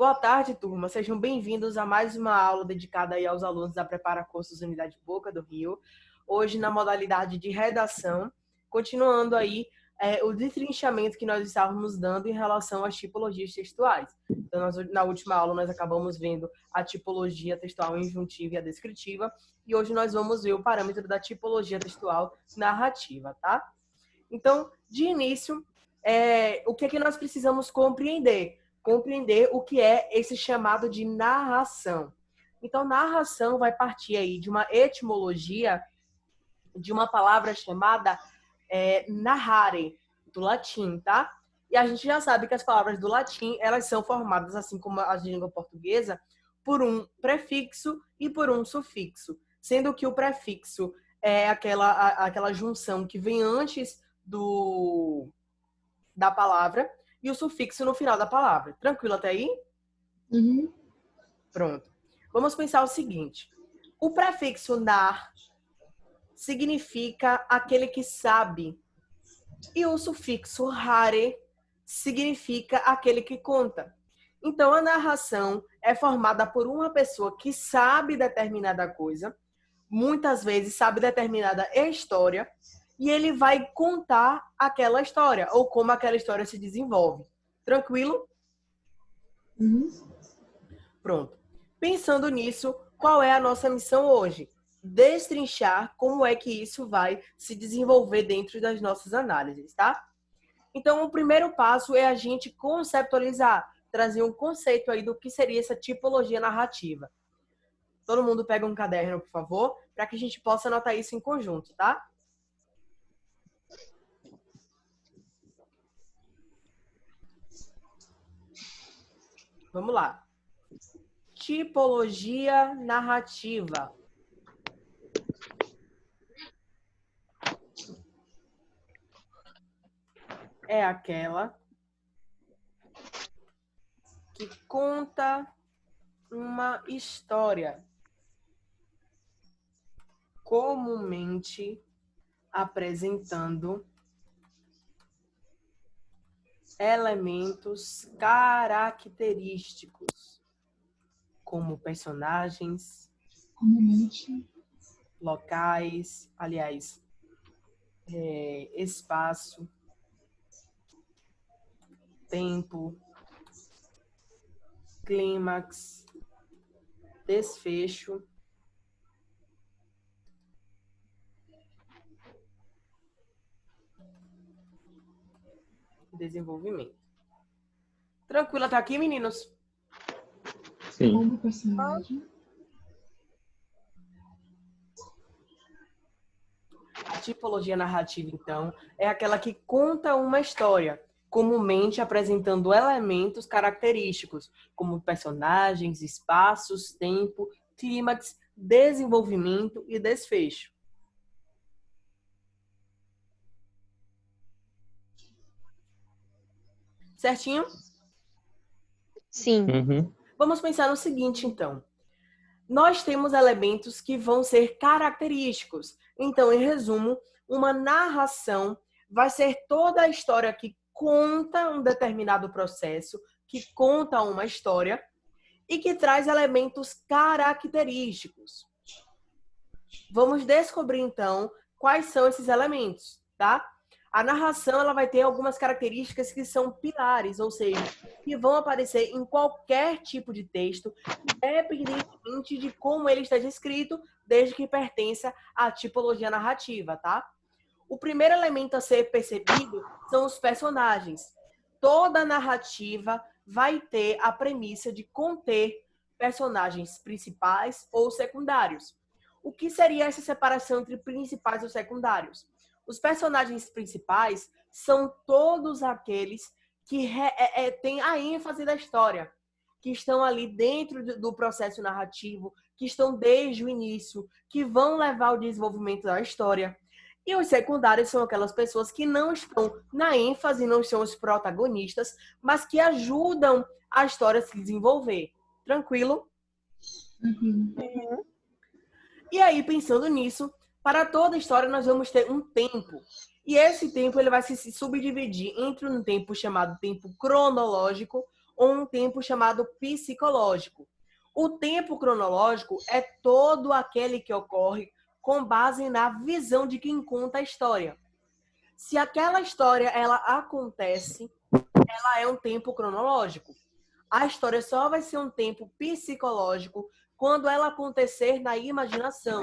Boa tarde, turma. Sejam bem-vindos a mais uma aula dedicada aí aos alunos da Prepara Cursos Unidade Boca do Rio. Hoje na modalidade de redação, continuando aí o destrinchamento que nós estávamos dando em relação às tipologias textuais. Então, na última aula, nós acabamos vendo a tipologia textual injuntiva e a descritiva, e hoje nós vamos ver o parâmetro da tipologia textual narrativa, tá? Então, de início, o que é que nós precisamos compreender? Compreender o que é esse chamado de narração. Então, narração vai partir aí de uma etimologia de uma palavra chamada narrare, do latim, tá? E a gente já sabe que as palavras do latim, elas são formadas, assim como as de língua portuguesa, por um prefixo e por um sufixo, sendo que o prefixo é aquela junção que vem antes da palavra e o sufixo no final da palavra. Tranquilo até aí? Uhum. Pronto. Vamos pensar o seguinte. O prefixo nar significa aquele que sabe. E o sufixo rare significa aquele que conta. Então, a narração é formada por uma pessoa que sabe determinada coisa, muitas vezes sabe determinada história, e ele vai contar aquela história, ou como aquela história se desenvolve. Tranquilo? Uhum. Pronto. Pensando nisso, qual é a nossa missão hoje? Destrinchar como é que isso vai se desenvolver dentro das nossas análises, tá? Então, o primeiro passo é a gente conceptualizar, trazer um conceito aí do que seria essa tipologia narrativa. Todo mundo pega um caderno, por favor, para que a gente possa anotar isso em conjunto, tá? Vamos lá. Tipologia narrativa. É aquela que conta uma história, comumente apresentando elementos característicos, como personagens, Comumente. locais, espaço, tempo, clímax, desfecho, desenvolvimento. Tranquilo até aqui, meninos? Sim. Como personagem. A tipologia narrativa, então, é aquela que conta uma história, comumente apresentando elementos característicos, como personagens, espaços, tempo, clímax, desenvolvimento e desfecho. Certinho? Sim. Uhum. Vamos pensar no seguinte, então. Nós temos elementos que vão ser característicos. Então, em resumo, uma narração vai ser toda a história que conta um determinado processo, que conta uma história e que traz elementos característicos. Vamos descobrir, então, quais são esses elementos, tá? A narração ela vai ter algumas características que são pilares, ou seja, que vão aparecer em qualquer tipo de texto, independentemente de como ele esteja escrito, desde que pertença à tipologia narrativa, tá? O primeiro elemento a ser percebido são os personagens. Toda narrativa vai ter a premissa de conter personagens principais ou secundários. O que seria essa separação entre principais e secundários? Os personagens principais são todos aqueles que têm a ênfase da história, que estão ali dentro do processo narrativo, que estão desde o início, que vão levar ao desenvolvimento da história. E os secundários são aquelas pessoas que não estão na ênfase, não são os protagonistas, mas que ajudam a história a se desenvolver. Tranquilo? Uhum. E aí, pensando nisso, para toda história nós vamos ter um tempo. E esse tempo ele vai se subdividir entre um tempo chamado tempo cronológico, ou um tempo chamado psicológico. O tempo cronológico é todo aquele que ocorre com base na visão de quem conta a história. Se aquela história ela acontece, ela é um tempo cronológico. A história só vai ser um tempo psicológico quando ela acontecer na imaginação,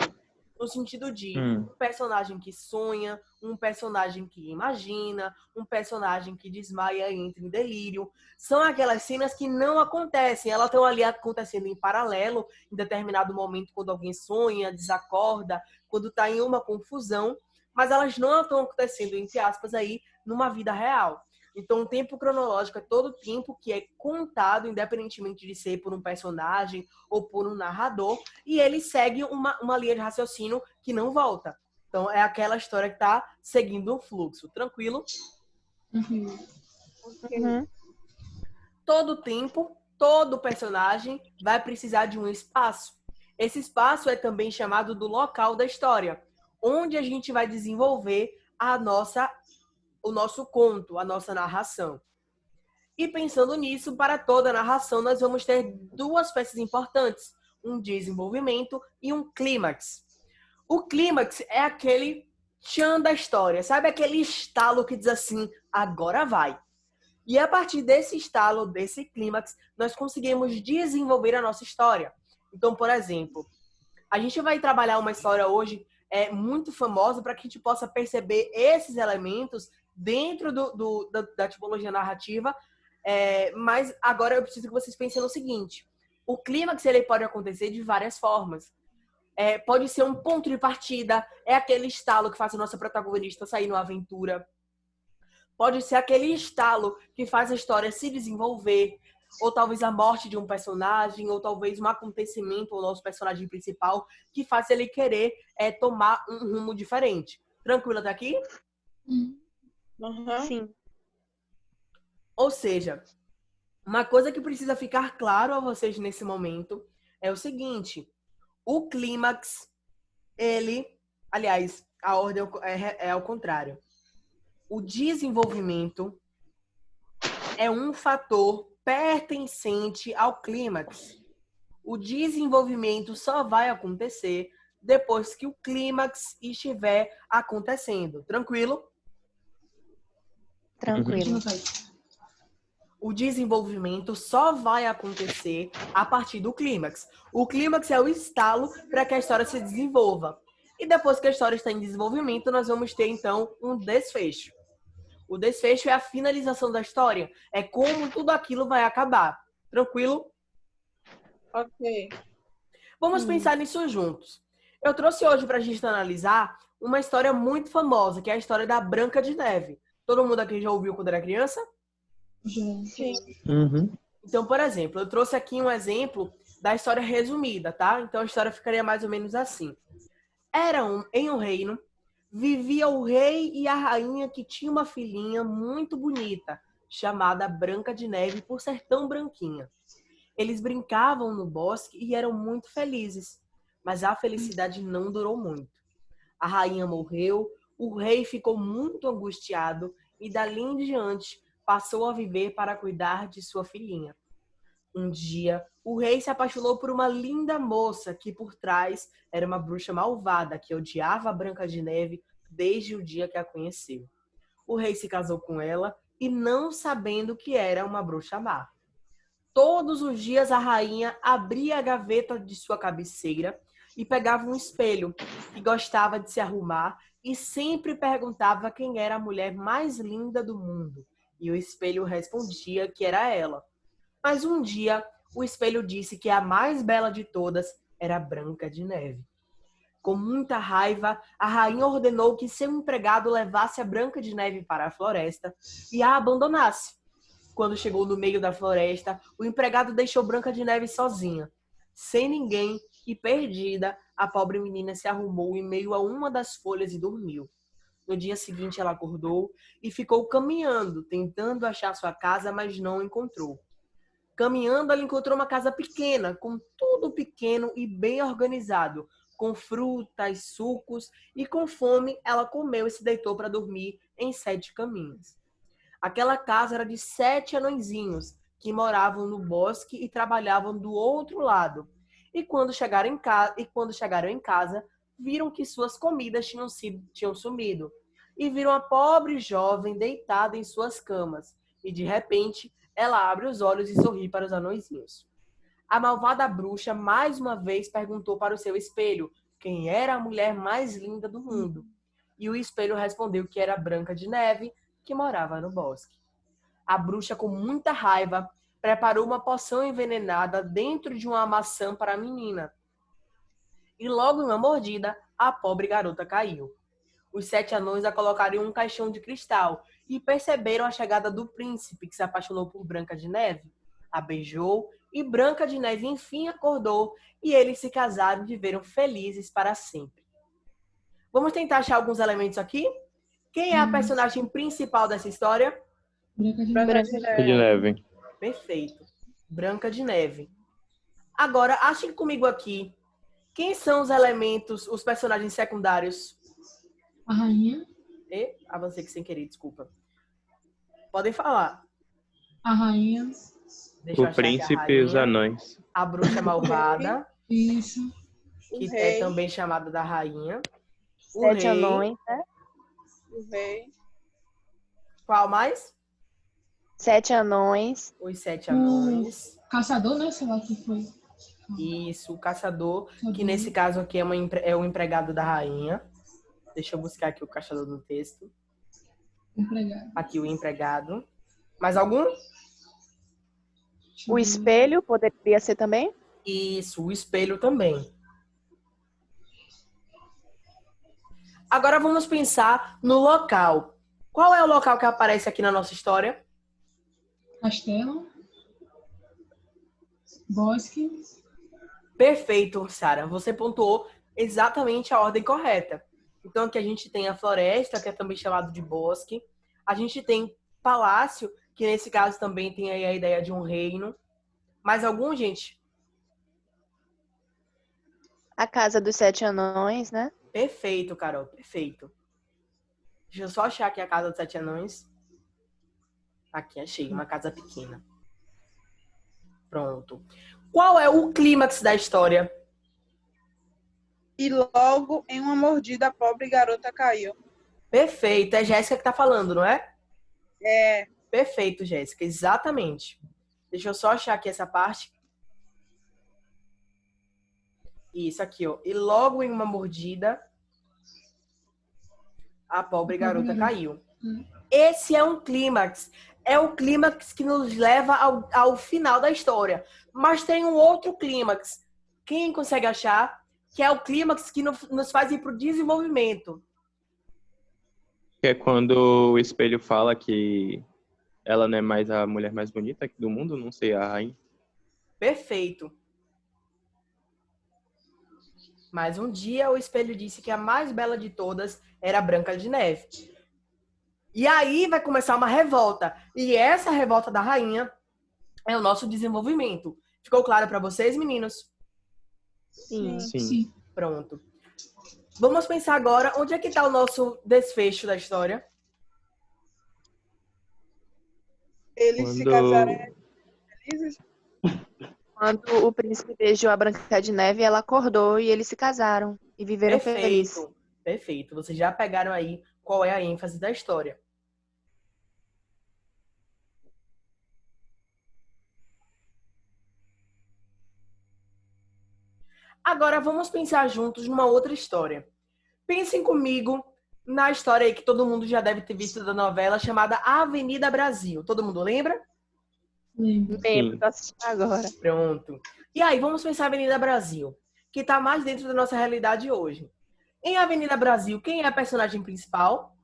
no sentido de um personagem que sonha, um personagem que imagina, um personagem que desmaia e entra em delírio. São aquelas cenas que não acontecem, elas estão ali acontecendo em paralelo, em determinado momento, quando alguém sonha, desacorda, quando está em uma confusão, mas elas não estão acontecendo, entre aspas, aí, numa vida real. Então, o tempo cronológico é todo o tempo que é contado, independentemente de ser por um personagem ou por um narrador, e ele segue uma linha de raciocínio que não volta. Então, é aquela história que está seguindo um fluxo. Tranquilo? Uhum. Todo tempo, todo personagem vai precisar de um espaço. Esse espaço é também chamado do local da história, onde a gente vai desenvolver o nosso conto, a nossa narração. E pensando nisso, para toda a narração, nós vamos ter duas peças importantes, um desenvolvimento e um clímax. O clímax é aquele tchan da história, sabe? Aquele estalo que diz assim, agora vai. E a partir desse estalo, desse clímax, nós conseguimos desenvolver a nossa história. Então, por exemplo, a gente vai trabalhar uma história hoje muito famosa para que a gente possa perceber esses elementos dentro da tipologia narrativa. Mas agora eu preciso que vocês pensem no seguinte. O clímax ele pode acontecer de várias formas. Pode ser um ponto de partida, é aquele estalo que faz a nossa protagonista sair numa aventura. Pode ser aquele estalo que faz a história se desenvolver, ou talvez a morte de um personagem, ou talvez um acontecimento ao nosso personagem principal que faz ele querer tomar um rumo diferente. Tranquilo até aqui? Sim. Ou seja, uma coisa que precisa ficar claro a vocês nesse momento é o seguinte: o clímax, aliás, a ordem é ao contrário. O desenvolvimento é um fator pertencente ao clímax. O desenvolvimento só vai acontecer depois que o clímax estiver acontecendo. Tranquilo? Tranquilo. O desenvolvimento só vai acontecer a partir do clímax. O clímax é o estalo para que a história se desenvolva. E depois que a história está em desenvolvimento, nós vamos ter, então, um desfecho. O desfecho é a finalização da história. É como tudo aquilo vai acabar. Tranquilo? Ok. Vamos pensar nisso juntos. Eu trouxe hoje para a gente analisar uma história muito famosa, que é a história da Branca de Neve. Todo mundo aqui já ouviu quando era criança? Sim. Então, por exemplo, eu trouxe aqui um exemplo da história resumida, tá? Então, a história ficaria mais ou menos assim. Em um reino, vivia o rei e a rainha que tinha uma filhinha muito bonita, chamada Branca de Neve por ser tão branquinha. Eles brincavam no bosque e eram muito felizes, mas a felicidade não durou muito. A rainha morreu, o rei ficou muito angustiado e dali em diante passou a viver para cuidar de sua filhinha. Um dia, o rei se apaixonou por uma linda moça que por trás era uma bruxa malvada que odiava a Branca de Neve desde o dia que a conheceu. O rei se casou com ela e não sabendo que era uma bruxa má. Todos os dias a rainha abria a gaveta de sua cabeceira e pegava um espelho que gostava de se arrumar e sempre perguntava quem era a mulher mais linda do mundo. E o espelho respondia que era ela. Mas um dia, o espelho disse que a mais bela de todas era Branca de Neve. Com muita raiva, a rainha ordenou que seu empregado levasse a Branca de Neve para a floresta e a abandonasse. Quando chegou no meio da floresta, o empregado deixou Branca de Neve sozinha. Sem ninguém e perdida, a pobre menina se arrumou em meio a uma das folhas e dormiu. No dia seguinte, ela acordou e ficou caminhando, tentando achar sua casa, mas não encontrou. Caminhando, ela encontrou uma casa pequena, com tudo pequeno e bem organizado, com frutas, sucos, e com fome, ela comeu e se deitou para dormir em 7 caminhas. Aquela casa era de 7 anõezinhos, que moravam no bosque e trabalhavam do outro lado. E quando chegaram em casa, viram que suas comidas tinham sumido. E viram a pobre jovem deitada em suas camas. E de repente, ela abre os olhos e sorri para os anõezinhos. A malvada bruxa mais uma vez perguntou para o seu espelho quem era a mulher mais linda do mundo. E o espelho respondeu que era Branca de Neve, que morava no bosque. A bruxa, com muita raiva, preparou uma poção envenenada dentro de uma maçã para a menina. E logo em uma mordida, a pobre garota caiu. Os 7 anões a colocaram em um caixão de cristal e perceberam a chegada do príncipe, que se apaixonou por Branca de Neve. A beijou e Branca de Neve enfim acordou e eles se casaram e viveram felizes para sempre. Vamos tentar achar alguns elementos aqui? Quem é a personagem principal dessa história? Branca de Branca Neve. de Branca de Neve. Neve. Perfeito. Branca de Neve. Agora, achem comigo aqui. Quem são os elementos, os personagens secundários? A rainha. Avancei aqui sem querer, desculpa. Podem falar. A rainha. Deixa eu O achar aqui a príncipe e os rainha. anões. A bruxa malvada, Isso. O que rei. é também chamada da rainha. O 7 rei. anões, né? O rei. Qual mais? 7 anões. Os 7 anões. Caçador, né? Sei lá o que foi. Isso, o caçador, que nesse caso aqui é o empregado da rainha. Deixa eu buscar aqui o caçador no texto. Empregado. Aqui o empregado. Mais algum? Deixa eu O ver. espelho poderia ser também? Isso, o espelho também. Agora vamos pensar no local. Qual é o local que aparece aqui na nossa história? Castelo. Bosque. Perfeito, Sara. Você pontuou exatamente a ordem correta. Então aqui a gente tem a floresta, que é também chamado de bosque. A gente tem palácio, que nesse caso também tem aí a ideia de um reino. Mais algum, gente? A casa dos 7 anões, né? Perfeito, Carol. Perfeito. Deixa eu só achar aqui a casa dos 7 anões. Aqui, achei. Uma casa pequena. Pronto. Qual é o clímax da história? E logo, em uma mordida, a pobre garota caiu. Perfeito. É Jéssica que tá falando, não é? É. Perfeito, Jéssica. Exatamente. Deixa eu só achar aqui essa parte. Isso aqui, ó. E logo em uma mordida, a pobre garota caiu. Esse é um clímax. É o clímax que nos leva ao final da história. Mas tem um outro clímax. Quem consegue achar? Que é o clímax que nos faz ir para o desenvolvimento. Que é quando o espelho fala que ela não é mais a mulher mais bonita do mundo, não sei, a rainha. Perfeito. Mas um dia o espelho disse que a mais bela de todas era a Branca de Neve. E aí vai começar uma revolta. E essa revolta da rainha é o nosso desenvolvimento. Ficou claro para vocês, meninos? Sim. Sim. Pronto. Vamos pensar agora onde é que está o nosso desfecho da história. Eles se Quando- casaram felizes. Quando o príncipe beijou a Branca de Neve, ela acordou e eles se casaram e viveram felizes. Perfeito. Perfeito. Vocês já pegaram aí qual é a ênfase da história. Agora vamos pensar juntos numa outra história. Pensem comigo na história aí que todo mundo já deve ter visto da novela chamada Avenida Brasil. Todo mundo lembra? Lembro. Lembro, tô assistindo agora. Pronto. E aí, vamos pensar em Avenida Brasil, que está mais dentro da nossa realidade hoje. Em Avenida Brasil, quem é a personagem principal?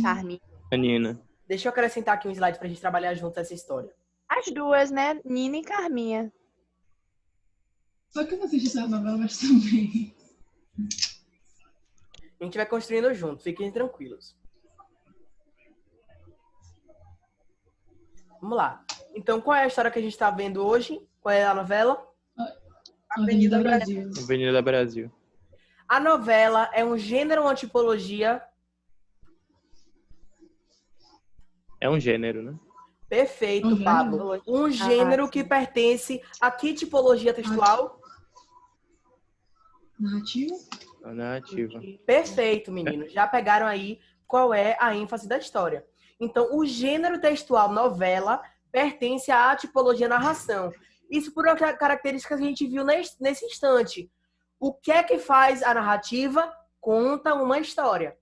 Carminha. A Nina. Deixa eu acrescentar aqui um slide para a gente trabalhar junto essa história. As duas, né? Nina e Carminha. Só que eu não assisti essa novela, mas também. A gente vai construindo junto, fiquem tranquilos. Vamos lá. Então, qual é a história que a gente está vendo hoje? Qual é a novela? Avenida Brasil. Avenida Brasil. A novela é um gênero, uma tipologia. É um gênero, né? Perfeito, Uhum. Pablo. Um gênero que sim. pertence a que tipologia textual? Narrativa. A narrativa. Perfeito, menino. Já pegaram aí qual é a ênfase da história. Então, o gênero textual novela pertence à tipologia narração. Isso por uma característica que a gente viu nesse instante. O que é que faz a narrativa? Conta uma história.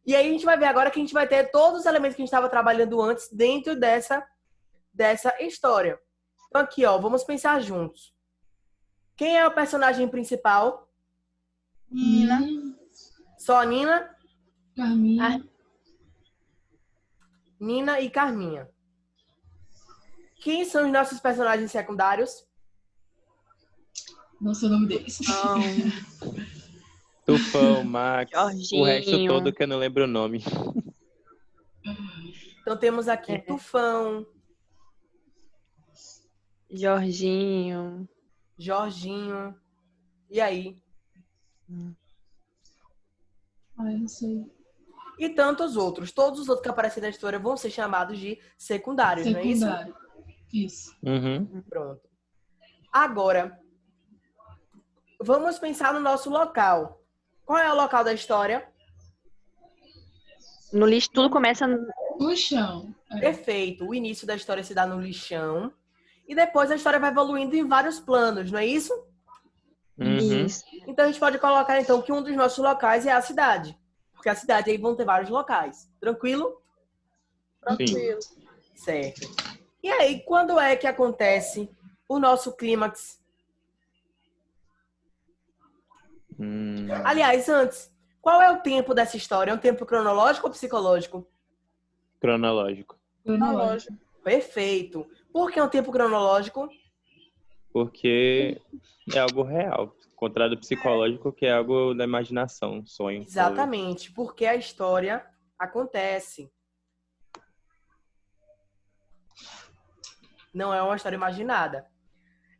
E aí a gente vai ver agora que a gente vai ter todos os elementos que a gente estava trabalhando antes dentro dessa história. Então aqui, ó, vamos pensar juntos. Quem é o personagem principal? Nina. Só a Nina? Carminha. Nina e Carminha. Quem são os nossos personagens secundários? Não sei o nome deles. Tufão, Max, o resto Jorginho. todo que eu não lembro o nome. Então temos aqui Tufão, Jorginho. Jorginho. E aí? Ai, não sei. E tantos outros. Todos os outros que aparecem na história vão ser chamados de secundários, não é isso? Secundário. Isso. Uhum. Pronto. Agora, vamos pensar no nosso local. Qual é o local da história? No lixo, tudo começa no... No chão. É. Perfeito. O início da história se dá no lixão. E depois a história vai evoluindo em vários planos, não é isso? Uhum. Isso. Então a gente pode colocar então que um dos nossos locais é a cidade. Porque a cidade aí vão ter vários locais. Tranquilo? Tranquilo. Certo. E aí, quando é que acontece o nosso clímax? Aliás, antes, qual é o tempo dessa história? É um tempo cronológico ou psicológico? Cronológico. Cronológico. Perfeito. Por que é um tempo cronológico? Porque é algo real. Contrário do psicológico, que é algo da imaginação, sonho. Exatamente, porque a história acontece. Não é uma história imaginada.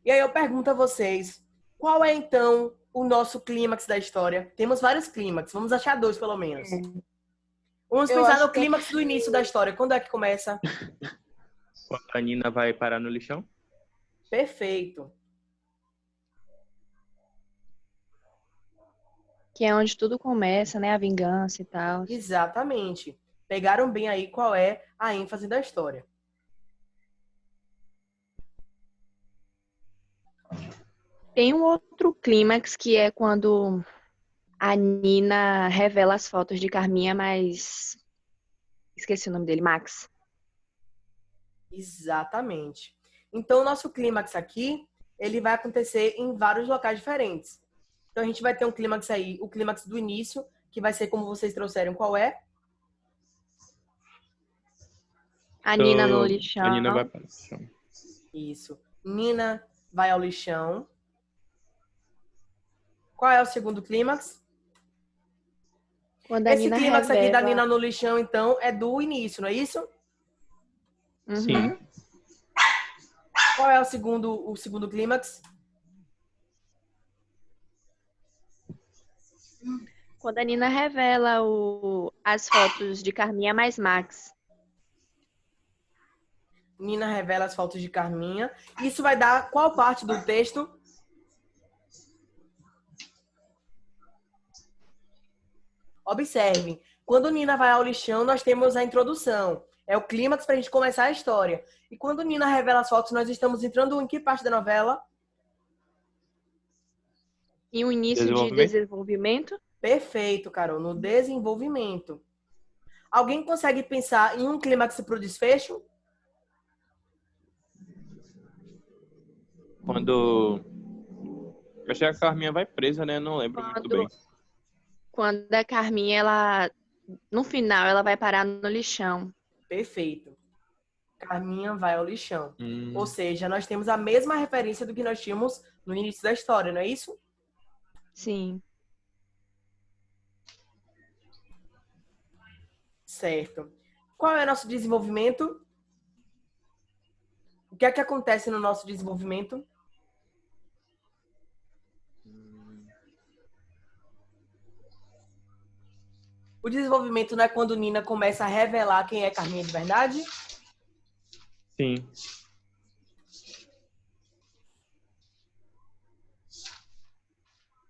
E aí eu pergunto a vocês, qual é então o nosso clímax da história? Temos vários clímax, vamos achar dois pelo menos. Vamos Eu pensar acho no que- clímax do início da história. Quando é que começa? Quando a Nina vai parar no lixão? Perfeito. Que é onde tudo começa, né? A vingança e tal. Exatamente. Pegaram bem aí qual é a ênfase da história. Tem um outro clímax que é quando a Nina revela as fotos de Carminha, mas esqueci o nome dele, Max. Exatamente. Então, o nosso clímax aqui, ele vai acontecer em vários locais diferentes. Então, a gente vai ter um clímax aí, o clímax do início, que vai ser como vocês trouxeram, qual é? A Nina no lixão. A Nina vai para o lixão. Isso. Nina vai ao lixão. Qual é o segundo clímax? Quando a Esse Nina clímax aqui da revela... Nina no lixão, então, é do início, não é isso? Uhum. Sim. Qual é o segundo clímax? Quando a Nina revela as fotos de Carminha mais Max. Nina revela as fotos de Carminha. Isso vai dar qual parte do texto? Observe. Quando Nina vai ao lixão, nós temos a introdução. É o clímax para a gente começar a história. E quando Nina revela as fotos, nós estamos entrando em que parte da novela? E o início de desenvolvimento. Perfeito, Carol. No desenvolvimento. Alguém consegue pensar em um clímax para o desfecho? Quando... Eu acho que a Carminha vai presa, né? Eu não lembro muito bem. Quando a Carminha, ela... No final, ela vai parar no lixão. Perfeito. Carminha vai ao lixão. Ou seja, nós temos a mesma referência do que nós tínhamos no início da história, não é isso? Sim. Certo. Qual é o nosso desenvolvimento? O que é que acontece no nosso desenvolvimento? O desenvolvimento não é quando Nina começa a revelar quem é Carminha de verdade? Sim.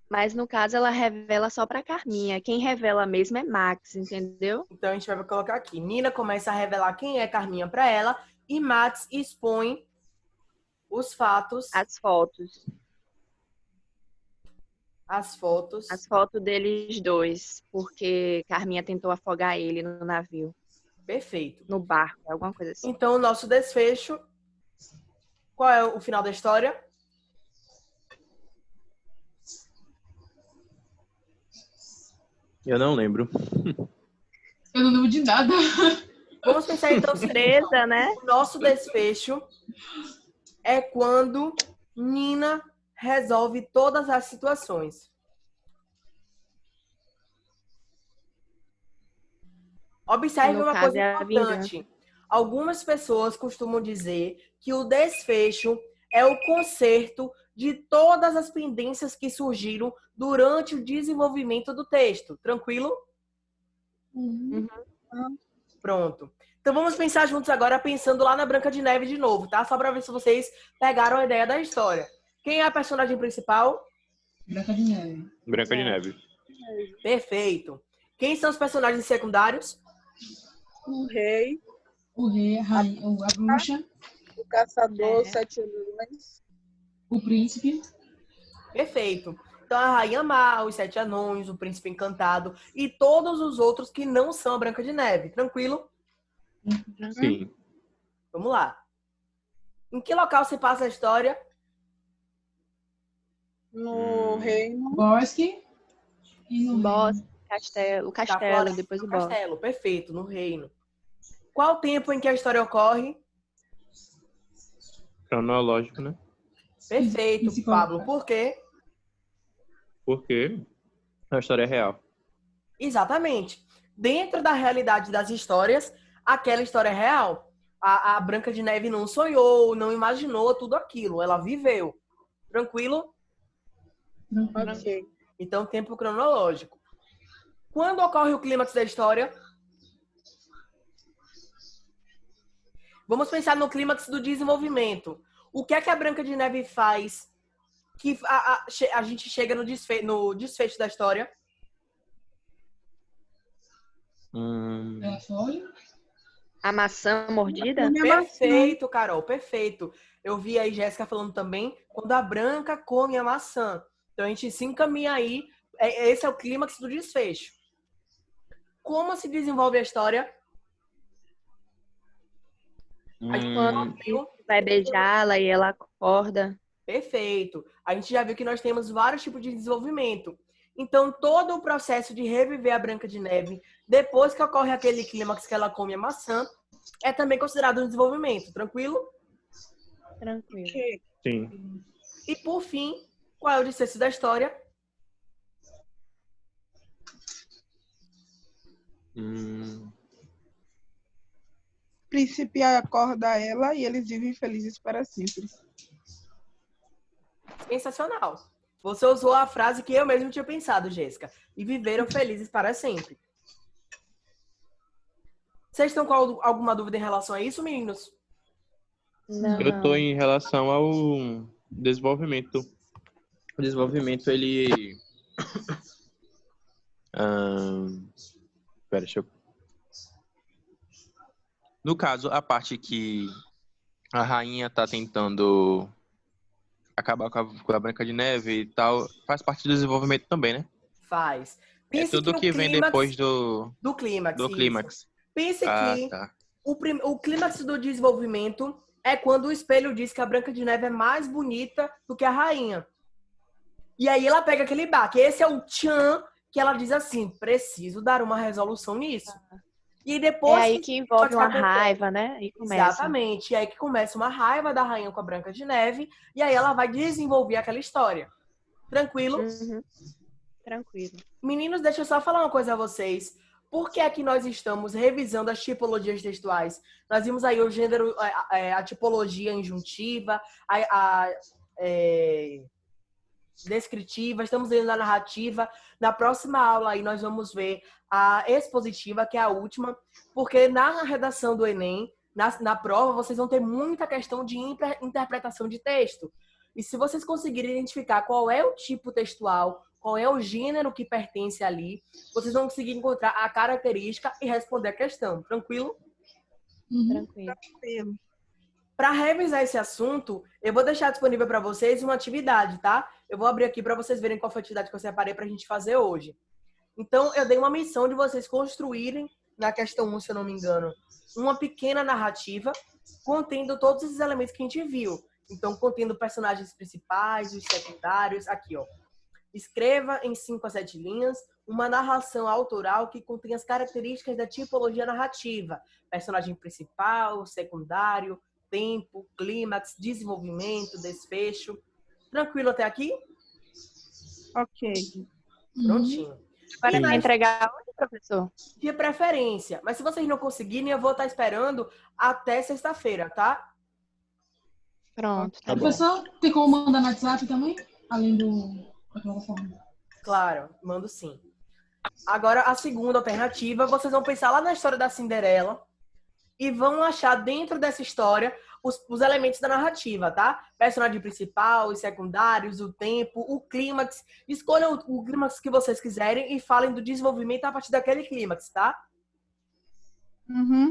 Mas no caso ela revela só pra Carminha. Quem revela mesmo é Max, entendeu? Então a gente vai colocar aqui. Nina começa a revelar quem é Carminha para ela e Max expõe os fatos, As fotos. as fotos. As fotos deles dois. Porque Carminha tentou afogar ele no navio. Perfeito. No barco, alguma coisa assim. Então o nosso desfecho. Qual é o final da história? Eu não lembro. Eu não lembro de nada. Vamos pensar então se Surpresa, né? o nosso desfecho é quando Nina resolve todas as situações. Observe No uma caso, coisa é a importante. Algumas pessoas costumam dizer que o desfecho é o conserto de todas as pendências que surgiram durante o desenvolvimento do texto. Tranquilo? Pronto. Então vamos pensar juntos agora, pensando lá na Branca de Neve de novo, tá? Só para ver se vocês pegaram a ideia da história. Quem é a personagem principal? Branca de Neve. Branca de Neve. Perfeito. Quem são os personagens secundários? O rei, O rei, a rainha, a bruxa, o caçador, É. os 7 anões. o príncipe. Perfeito. Então a Rainha Má, os Sete Anões, o Príncipe Encantado e todos os outros que não são a Branca de Neve. Tranquilo? Sim. Vamos lá. Em que local se passa a história? No reino, Bosque e no Bosque, castelo, o Da castelo, floresta, depois o no bosque. castelo. Perfeito, no reino. Qual o tempo em que a história ocorre? Cronológico, né? Perfeito, Esse Pablo. coloca- Por quê? Porque a história é real. Exatamente. Dentro da realidade das histórias, aquela história é real. A Branca de Neve não sonhou, não imaginou tudo aquilo. Ela viveu. Tranquilo? ok. Então, tempo cronológico. Quando ocorre o clímax da história? Vamos pensar no clímax do desenvolvimento. O que é que a Branca de Neve faz que a gente chega no desfecho da história? Ela foi. A maçã mordida? Come a maçã. Perfeito, Carol, perfeito. Eu vi aí Jéssica falando também quando a Branca come a maçã. Então a gente se encaminha aí. Esse é o clímax do desfecho. Como se desenvolve a história? A gente Quando viu. vai beijá-la e ela acorda. Perfeito. A gente já viu que nós temos vários tipos de desenvolvimento. Então, todo o processo de reviver a Branca de Neve, depois que ocorre aquele clímax que ela come a maçã, é também considerado um desenvolvimento. Tranquilo? Tranquilo. Ok. Sim. E, por fim, qual é o desfecho da história? O príncipe acorda ela e eles vivem felizes para sempre. Sensacional. Você usou a frase que eu mesmo tinha pensado, Jéssica. E viveram felizes para sempre. Vocês estão com alguma dúvida em relação a isso, meninos? Não, Eu tô não. em relação ao desenvolvimento. O desenvolvimento, ele... Pera, deixa eu... No caso, a parte que a rainha tá tentando acabar com a Branca de Neve e tal, faz parte do desenvolvimento também, né? Faz. É Pense tudo no que vem clímax depois do clímax. Isso. clímax. Pense Ah, que tá. o clímax do desenvolvimento é quando o espelho diz que a Branca de Neve é mais bonita do que a rainha. E aí ela pega aquele baque. Esse é o tchan que ela diz assim, preciso dar uma resolução nisso. E É depois aí que envolve uma raiva, né? E começa. Exatamente. E aí que começa uma raiva da rainha com a Branca de Neve. E aí ela vai desenvolver aquela história. Tranquilo? Uhum. Tranquilo. Meninos, deixa eu só falar uma coisa a vocês. Por que é que nós estamos revisando as tipologias textuais? Nós vimos aí o gênero, a tipologia injuntiva, descritiva, estamos vendo a narrativa. Na próxima aula aí nós vamos ver a expositiva, que é a última, porque na redação do Enem Na prova, vocês vão ter muita questão de interpretação de texto. E se vocês conseguirem identificar qual é o tipo textual, qual é o gênero que pertence ali, vocês vão conseguir encontrar a característica e responder a questão. Tranquilo? Tranquilo. Para revisar esse assunto, eu vou deixar disponível para vocês uma atividade, tá? Eu vou abrir aqui para vocês verem qual foi a atividade que eu separei para a gente fazer hoje. Então, eu dei uma missão de vocês construírem, na questão 1, se eu não me engano, uma pequena narrativa contendo todos esses elementos que a gente viu. Então, contendo personagens principais, os secundários, aqui, ó. Escreva em 5 a 7 linhas uma narração autoral que contém as características da tipologia narrativa. Personagem principal, secundário, tempo, clímax, desenvolvimento, desfecho. Tranquilo até aqui? Ok. Prontinho. Para E na entregar onde, professor? de preferência. Mas se vocês não conseguirem, eu vou estar esperando até sexta-feira, tá? Pronto, tá bom. Professor, tem como mandar no WhatsApp também? Além da plataforma. Claro, mando sim. Agora, a segunda alternativa, vocês vão pensar lá na história da Cinderela e vão achar dentro dessa história os elementos da narrativa, tá? Personagem principal, os secundários, o tempo, o clímax. Escolham o clímax que vocês quiserem e falem do desenvolvimento a partir daquele clímax, tá?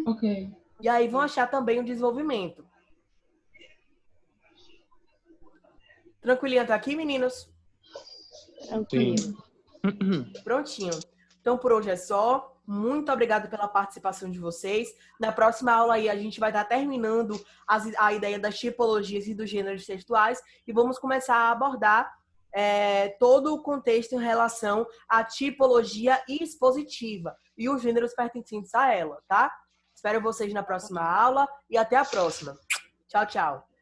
Ok. E aí vão achar também o desenvolvimento. Tranquilinho até aqui, meninos? Tranquilo. Prontinho. Então, por hoje é só. Muito obrigada pela participação de vocês. Na próxima aula aí, a gente vai estar terminando a ideia das tipologias e dos gêneros textuais e vamos começar a abordar todo o contexto em relação à tipologia expositiva e os gêneros pertencentes a ela, tá? Espero vocês na próxima aula e até a próxima. Tchau, tchau.